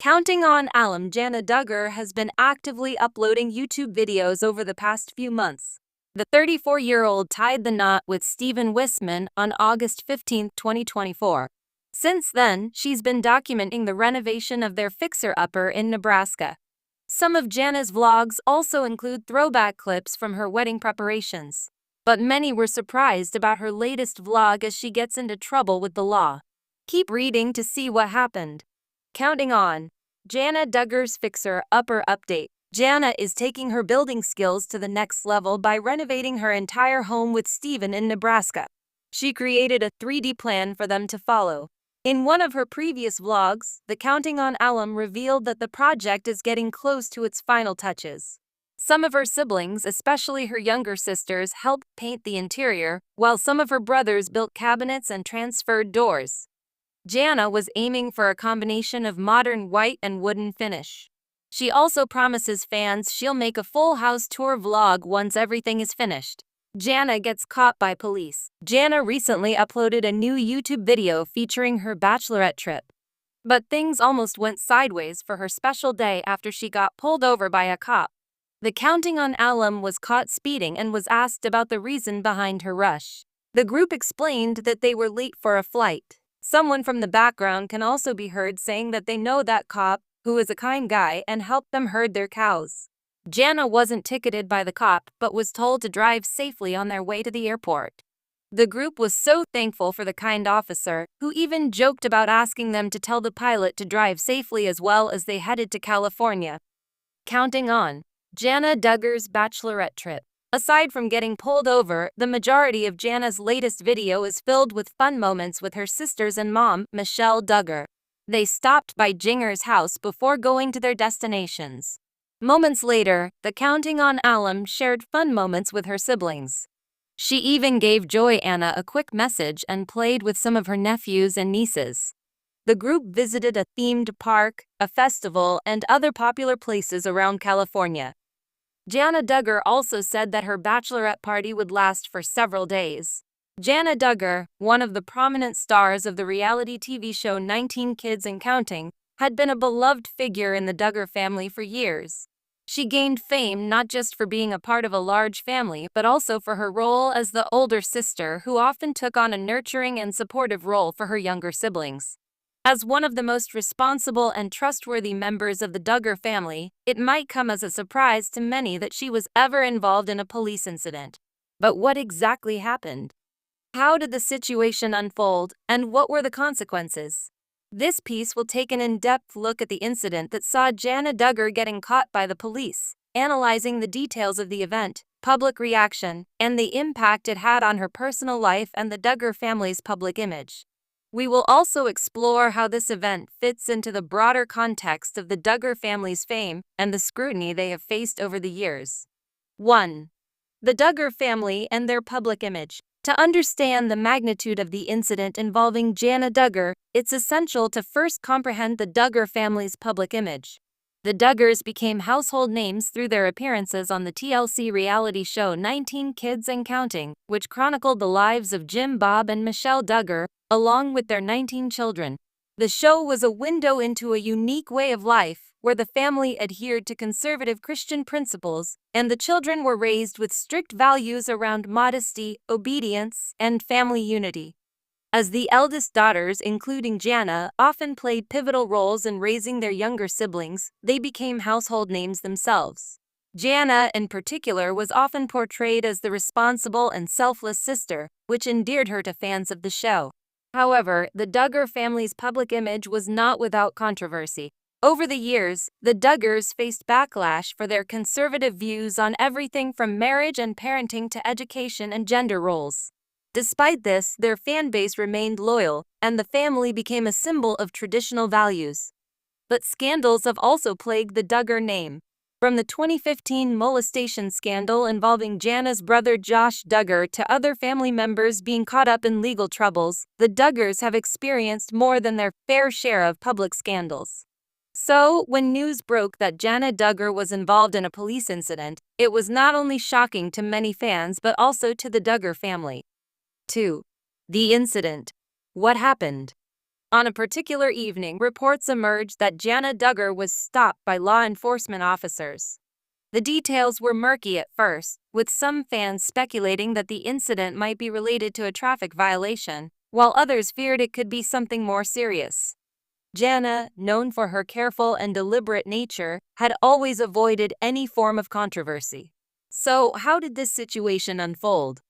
Counting on alum, Jana Duggar has been actively uploading YouTube videos over the past few months. The 34-year-old tied the knot with Stephen Wisman on August 15, 2024. Since then, she's been documenting the renovation of their fixer-upper in Nebraska. Some of Jana's vlogs also include throwback clips from her wedding preparations. But many were surprised about her latest vlog as she gets into trouble with the law. Keep reading to see what happened. Counting on Jana Duggar's fixer-upper update. Jana is taking her building skills to the next level by renovating her entire home with Stephen in Nebraska. She created a 3D plan for them to follow. In one of her previous vlogs, the Counting on alum revealed that the project is getting close to its final touches. Some of her siblings, especially her younger sisters, helped paint the interior, while some of her brothers built cabinets and transferred doors. Jana was aiming for a combination of modern white and wooden finish. She also promises fans she'll make a full house tour vlog once everything is finished. Jana gets caught by police. Jana recently uploaded a new YouTube video featuring her bachelorette trip. But things almost went sideways for her special day after she got pulled over by a cop. The Counting on alum was caught speeding and was asked about the reason behind her rush. The group explained that they were late for a flight. Someone from the background can also be heard saying that they know that cop, who is a kind guy, and helped them herd their cows. Jana wasn't ticketed by the cop but was told to drive safely on their way to the airport. The group was so thankful for the kind officer, who even joked about asking them to tell the pilot to drive safely as well as they headed to California. Counting on Jana Duggar's bachelorette trip. Aside from getting pulled over, the majority of Jana's latest video is filled with fun moments with her sisters and mom, Michelle Duggar. They stopped by Jinger's house before going to their destinations. Moments later, the Counting on alum shared fun moments with her siblings. She even gave Joanna a quick message and played with some of her nephews and nieces. The group visited a themed park, a festival, and other popular places around California. Jana Duggar also said that her bachelorette party would last for several days. Jana Duggar, one of the prominent stars of the reality TV show 19 Kids and Counting, had been a beloved figure in the Duggar family for years. She gained fame not just for being a part of a large family, but also for her role as the older sister who often took on a nurturing and supportive role for her younger siblings. As one of the most responsible and trustworthy members of the Duggar family, it might come as a surprise to many that she was ever involved in a police incident. But what exactly happened? How did the situation unfold, and what were the consequences? This piece will take an in-depth look at the incident that saw Jana Duggar getting caught by the police, analyzing the details of the event, public reaction, and the impact it had on her personal life and the Duggar family's public image. We will also explore how this event fits into the broader context of the Duggar family's fame and the scrutiny they have faced over the years. 1. The Duggar family and their public image. To understand the magnitude of the incident involving Jana Duggar, it's essential to first comprehend the Duggar family's public image. The Duggars became household names through their appearances on the TLC reality show 19 Kids and Counting, which chronicled the lives of Jim, Bob, and Michelle Duggar, along with their 19 children. The show was a window into a unique way of life, where the family adhered to conservative Christian principles, and the children were raised with strict values around modesty, obedience, and family unity. As the eldest daughters, including Jana, often played pivotal roles in raising their younger siblings, they became household names themselves. Jana, in particular, was often portrayed as the responsible and selfless sister, which endeared her to fans of the show. However, the Duggar family's public image was not without controversy. Over the years, the Duggars faced backlash for their conservative views on everything from marriage and parenting to education and gender roles. Despite this, their fanbase remained loyal, and the family became a symbol of traditional values. But scandals have also plagued the Duggar name. From the 2015 molestation scandal involving Jana's brother Josh Duggar to other family members being caught up in legal troubles, the Duggars have experienced more than their fair share of public scandals. So, when news broke that Jana Duggar was involved in a police incident, it was not only shocking to many fans but also to the Duggar family. 2. The incident. What happened? On a particular evening, reports emerged that Jana Duggar was stopped by law enforcement officers. The details were murky at first, with some fans speculating that the incident might be related to a traffic violation, while others feared it could be something more serious. Jana, known for her careful and deliberate nature, had always avoided any form of controversy. So, how did this situation unfold?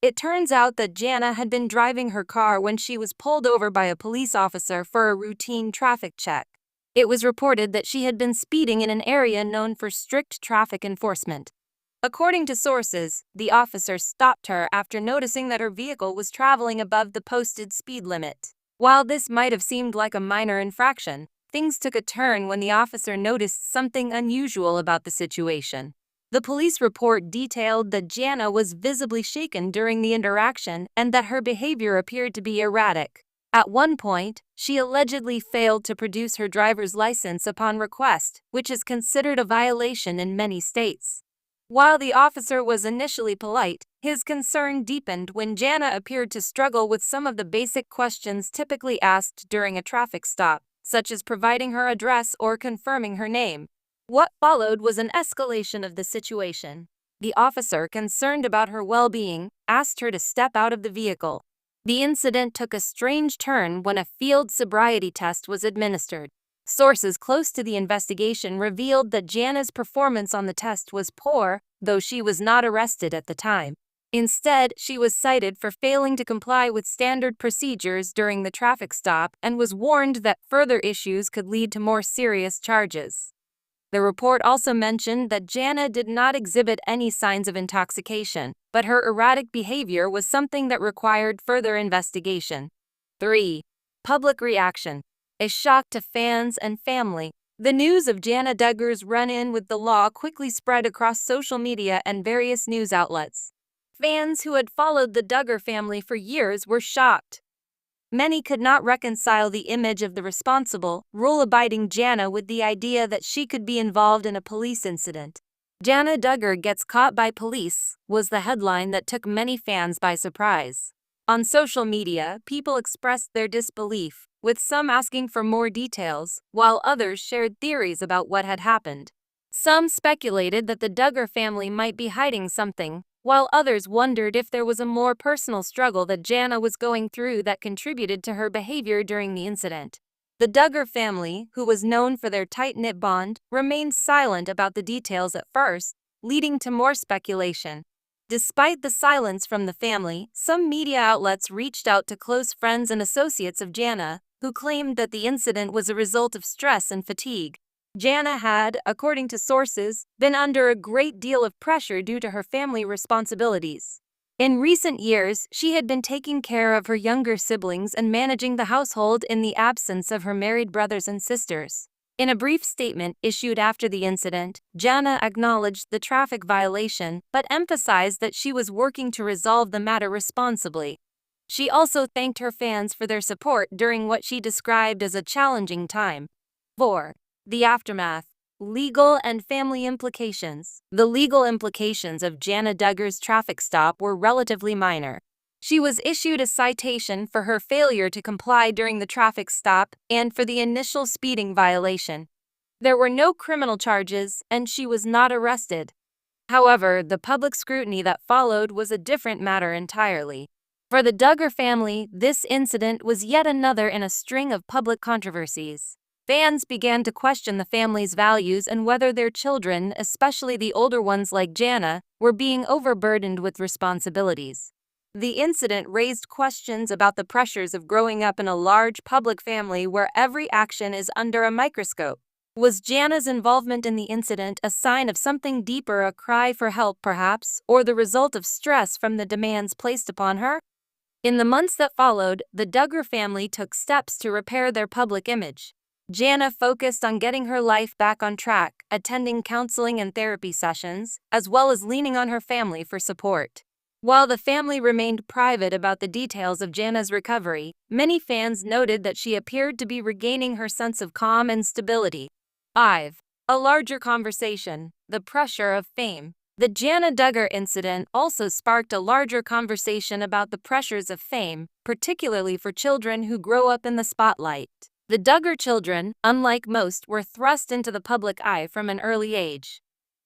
It turns out that Jana had been driving her car when she was pulled over by a police officer for a routine traffic check. It was reported that she had been speeding in an area known for strict traffic enforcement. According to sources, the officer stopped her after noticing that her vehicle was traveling above the posted speed limit. While this might have seemed like a minor infraction, things took a turn when the officer noticed something unusual about the situation. The police report detailed that Jana was visibly shaken during the interaction and that her behavior appeared to be erratic. At one point, she allegedly failed to produce her driver's license upon request, which is considered a violation in many states. While the officer was initially polite, his concern deepened when Jana appeared to struggle with some of the basic questions typically asked during a traffic stop, such as providing her address or confirming her name. What followed was an escalation of the situation. The officer, concerned about her well-being, asked her to step out of the vehicle. The incident took a strange turn when a field sobriety test was administered. Sources close to the investigation revealed that Jana's performance on the test was poor, though she was not arrested at the time. Instead, she was cited for failing to comply with standard procedures during the traffic stop and was warned that further issues could lead to more serious charges. The report also mentioned that Jana did not exhibit any signs of intoxication, but her erratic behavior was something that required further investigation. 3. Public reaction. A shock to fans and family. The news of Jana Duggar's run-in with the law quickly spread across social media and various news outlets. Fans who had followed the Duggar family for years were shocked. Many could not reconcile the image of the responsible, rule-abiding Jana with the idea that she could be involved in a police incident. Jana Duggar gets caught by police was the headline that took many fans by surprise. On social media, people expressed their disbelief, with some asking for more details, while others shared theories about what had happened. Some speculated that the Duggar family might be hiding something, while others wondered if there was a more personal struggle that Jana was going through that contributed to her behavior during the incident. The Duggar family, who was known for their tight-knit bond, remained silent about the details at first, leading to more speculation. Despite the silence from the family, some media outlets reached out to close friends and associates of Jana, who claimed that the incident was a result of stress and fatigue. Jana had, according to sources, been under a great deal of pressure due to her family responsibilities. In recent years, she had been taking care of her younger siblings and managing the household in the absence of her married brothers and sisters. In a brief statement issued after the incident, Jana acknowledged the traffic violation but emphasized that she was working to resolve the matter responsibly. She also thanked her fans for their support during what she described as a challenging time. 4. The aftermath. Legal and family implications. The legal implications of Jana Duggar's traffic stop were relatively minor. She was issued a citation for her failure to comply during the traffic stop and for the initial speeding violation. There were no criminal charges, and she was not arrested. However, the public scrutiny that followed was a different matter entirely. For the Duggar family, this incident was yet another in a string of public controversies. Fans began to question the family's values and whether their children, especially the older ones like Jana, were being overburdened with responsibilities. The incident raised questions about the pressures of growing up in a large public family where every action is under a microscope. Was Jana's involvement in the incident a sign of something deeper, a cry for help perhaps, or the result of stress from the demands placed upon her? In the months that followed, the Duggar family took steps to repair their public image. Jana focused on getting her life back on track, attending counseling and therapy sessions, as well as leaning on her family for support. While the family remained private about the details of Jana's recovery, many fans noted that she appeared to be regaining her sense of calm and stability. 5. A larger conversation. The pressure of fame. The Jana Duggar incident also sparked a larger conversation about the pressures of fame, particularly for children who grow up in the spotlight. The Duggar children, unlike most, were thrust into the public eye from an early age.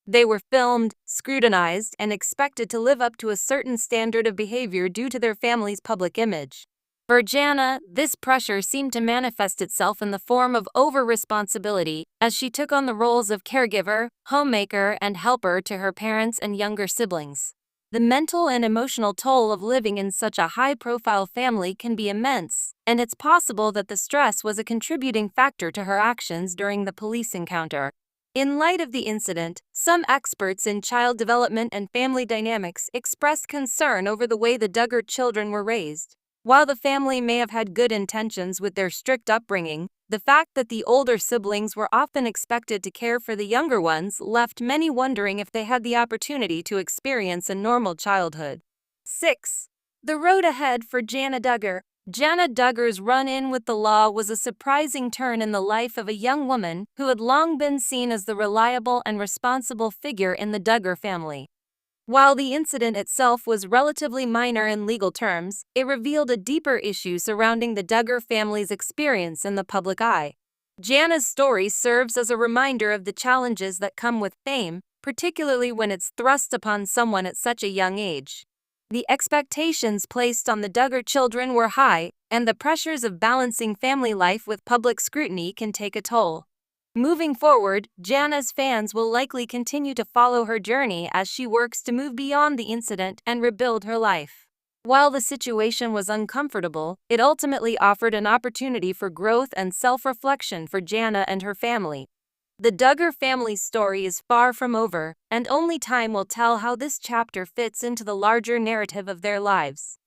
They were filmed, scrutinized, and expected to live up to a certain standard of behavior due to their family's public image. For Jana, this pressure seemed to manifest itself in the form of over-responsibility, as she took on the roles of caregiver, homemaker, and helper to her parents and younger siblings. The mental and emotional toll of living in such a high-profile family can be immense, and it's possible that the stress was a contributing factor to her actions during the police encounter. In light of the incident, some experts in child development and family dynamics expressed concern over the way the Duggar children were raised. While the family may have had good intentions with their strict upbringing, the fact that the older siblings were often expected to care for the younger ones left many wondering if they had the opportunity to experience a normal childhood. 6. The road ahead for Jana Duggar. Jana Duggar's run-in with the law was a surprising turn in the life of a young woman who had long been seen as the reliable and responsible figure in the Duggar family. While the incident itself was relatively minor in legal terms, it revealed a deeper issue surrounding the Duggar family's experience in the public eye. Jana's story serves as a reminder of the challenges that come with fame, particularly when it's thrust upon someone at such a young age. The expectations placed on the Duggar children were high, and the pressures of balancing family life with public scrutiny can take a toll. Moving forward, Jana's fans will likely continue to follow her journey as she works to move beyond the incident and rebuild her life. While the situation was uncomfortable, it ultimately offered an opportunity for growth and self-reflection for Jana and her family. The Duggar family's story is far from over, and only time will tell how this chapter fits into the larger narrative of their lives.